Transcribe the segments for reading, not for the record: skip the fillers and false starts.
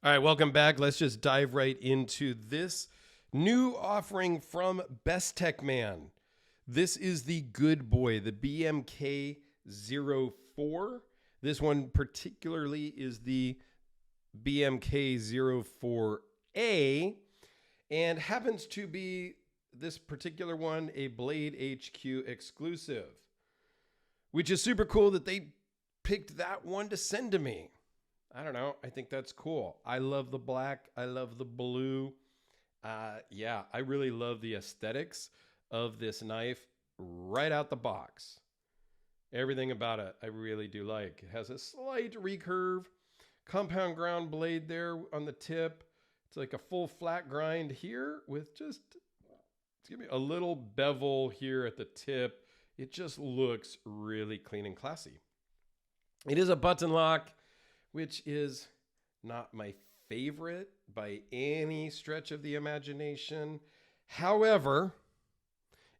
All right, welcome back. Let's just dive right into this new offering from Bestechman. This is the Good Boy, the BMK04. This one particularly is the BMK04A and happens to be this particular one a Blade HQ exclusive, which is super cool that they picked that one to send to me. I don't know. I think that's cool. I love the black. I love the blue. Yeah, I really love the aesthetics of this knife right out the box. Everything about it I really do like. It has a slight recurve, compound ground blade there on the tip. It's like a full flat grind here with just, it's gonna be a little bevel here at the tip. It just looks really clean and classy. It is a button lock, which is not my favorite by any stretch of the imagination. However,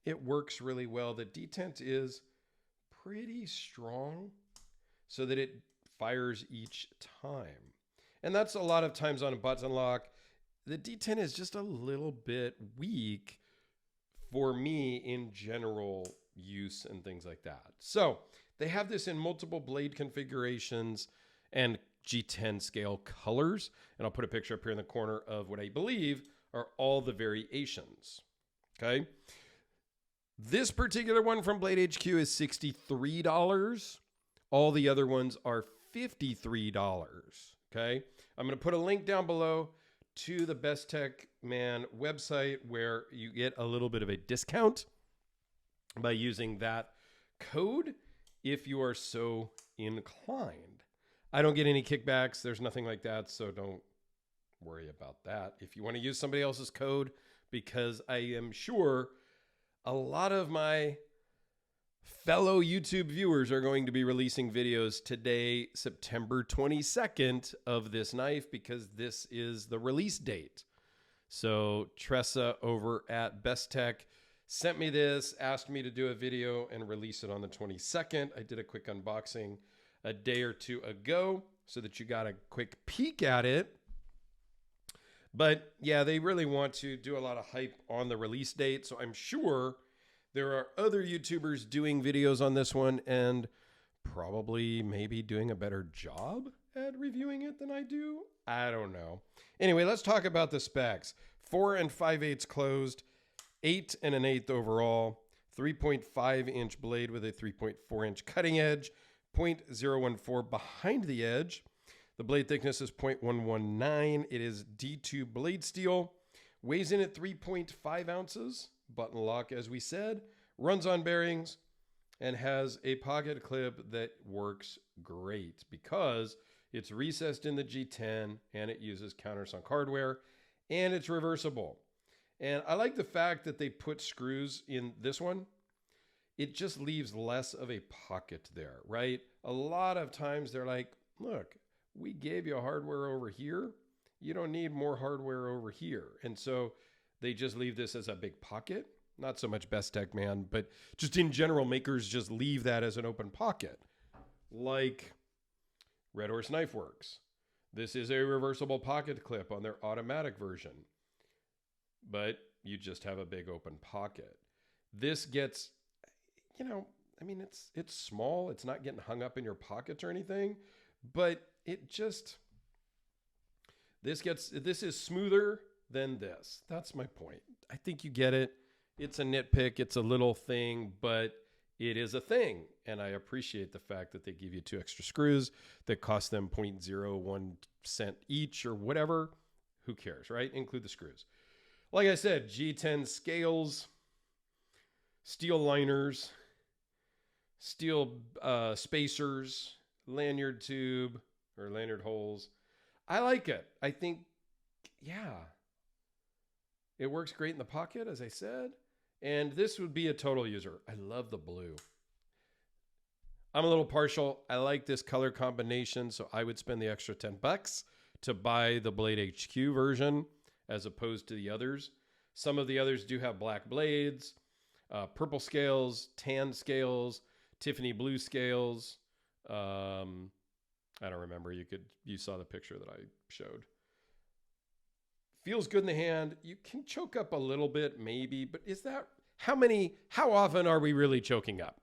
it works really well. The detent is pretty strong so that it fires each time. And that's a lot of times on a button lock. The detent is just a little bit weak for me in general use and things like that. So they have this in multiple blade configurations and G10 scale colors. And I'll put a picture up here in the corner of what I believe are all the variations. Okay. This particular one from Blade HQ is $63. All the other ones are $53. Okay. I'm going to put a link down below to the Bestechman website where you get a little bit of a discount by using that code if you are so inclined. I don't get any kickbacks. There's nothing like that, so don't worry about that. If you want to use somebody else's code, because I am sure a lot of my fellow YouTube viewers are going to be releasing videos today, September 22nd, of this knife, because this is the release date. So Tressa over at Bestech sent me this, asked me to do a video and release it on the 22nd. I did a quick unboxing a day or two ago so that you got a quick peek at it. But yeah, they really want to do a lot of hype on the release date. So I'm sure there are other YouTubers doing videos on this one and probably maybe doing a better job at reviewing it than I do. I don't know. Anyway, let's talk about the specs. 4 5/8 closed, 8 1/8 overall, 3.5 inch blade with a 3.4 inch cutting edge, 0.014 behind the edge. The blade thickness is 0.119. It is D2 blade steel. Weighs in at 3.5 ounces. Button lock, as we said. Runs on bearings and has a pocket clip that works great because it's recessed in the G10 and it uses countersunk hardware and it's reversible. And I like the fact that they put screws in this one. It just leaves less of a pocket there, right? A lot of times they're like, look, we gave you hardware over here. You don't need more hardware over here. And so they just leave this as a big pocket. Not so much Bestechman, but just in general, makers just leave that as an open pocket. Like Red Horse Knife Works. This is a reversible pocket clip on their automatic version. But you just have a big open pocket. This gets, you know, I mean, it's small. It's not getting hung up in your pockets or anything, but it just, this is smoother than this. That's my point. I think you get it. It's a nitpick. It's a little thing, but it is a thing. And I appreciate the fact that they give you 2 extra screws that cost them 0.01 cent each or whatever. Who cares, right? Include the screws. Like I said, G10 scales, steel liners, steel spacers, lanyard tube or lanyard holes. I like it. I think, yeah, it works great in the pocket, as I said. And this would be a total user. I love the blue. I'm a little partial. I like this color combination, so I would spend the extra $10 to buy the Blade HQ version as opposed to the others. Some of the others do have black blades, purple scales, tan scales, Tiffany blue scales. I don't remember. You saw the picture that I showed. Feels good in the hand. You can choke up a little bit, maybe, but how often are we really choking up?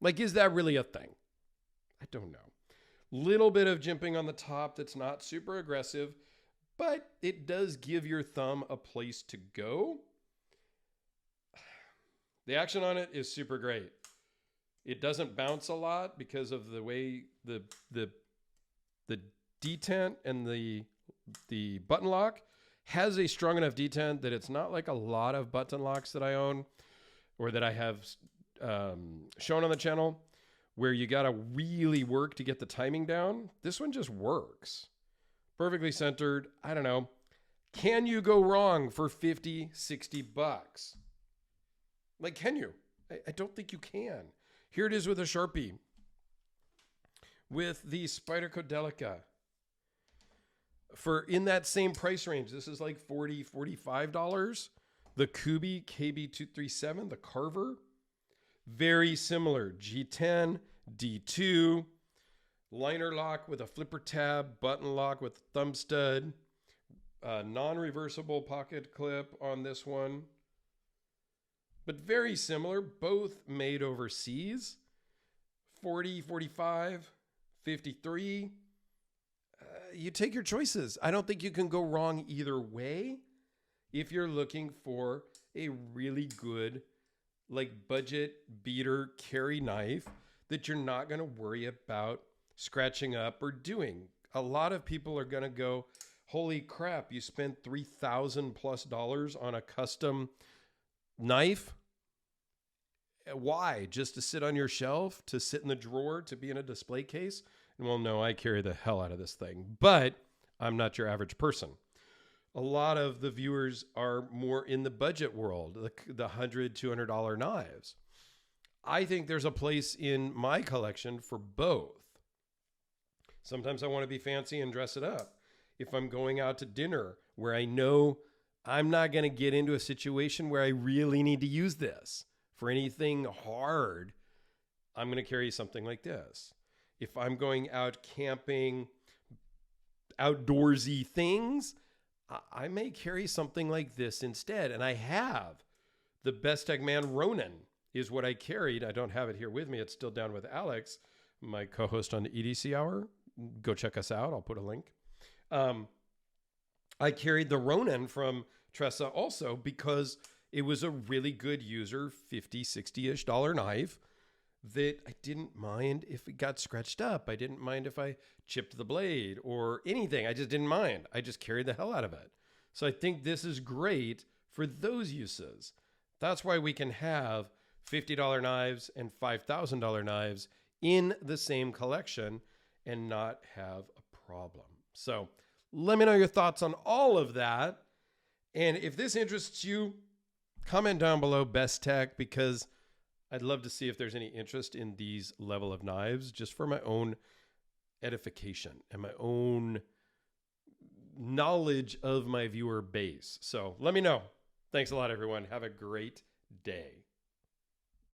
Like, is that really a thing? I don't know. Little bit of jimping on the top that's not super aggressive, but it does give your thumb a place to go. The action on it is super great. It doesn't bounce a lot because of the way the detent and the button lock has a strong enough detent that it's not like a lot of button locks that I own or that I have shown on the channel where you got to really work to get the timing down. This one just works. Perfectly centered. I don't know. Can you go wrong for 50, 60 bucks? Like, can you? I don't think you can. Here it is with a Sharpie. With the Spyderco Delica. For in that same price range, this is like $40, $45. The Kubi KB237, the Carver. Very similar. G10, D2. Liner lock with a flipper tab. Button lock with thumb stud. Non-reversible pocket clip on this one. But very similar, both made overseas. 40, 45, 53. You take your choices. I don't think you can go wrong either way if you're looking for a really good, like, budget beater carry knife that you're not going to worry about scratching up or doing. A lot of people are going to go, holy crap, you spent $3,000+ on a custom knife. Why? Just to sit on your shelf, to sit in the drawer, to be in a display case? Well, no, I carry the hell out of this thing, but I'm not your average person. A lot of the viewers are more in the budget world, the $100, $200 knives. I think there's a place in my collection for both. Sometimes I want to be fancy and dress it up. If I'm going out to dinner where I know I'm not going to get into a situation where I really need to use this for anything hard, I'm going to carry something like this. If I'm going out camping, outdoorsy things, I may carry something like this instead. And I have. The Bestechman Ronin is what I carried. I don't have it here with me. It's still down with Alex, my co-host on the EDC Hour. Go check us out. I'll put a link. I carried the Ronin from Tressa also because it was a really good user, $50, $60-ish knife that I didn't mind if it got scratched up. I didn't mind if I chipped the blade or anything. I just didn't mind. I just carried the hell out of it. So I think this is great for those uses. That's why we can have $50 knives and $5,000 knives in the same collection and not have a problem. So let me know your thoughts on all of that. And if this interests you, comment down below Best Tech, because I'd love to see if there's any interest in these level of knives just for my own edification and my own knowledge of my viewer base. So let me know. Thanks a lot, everyone. Have a great day.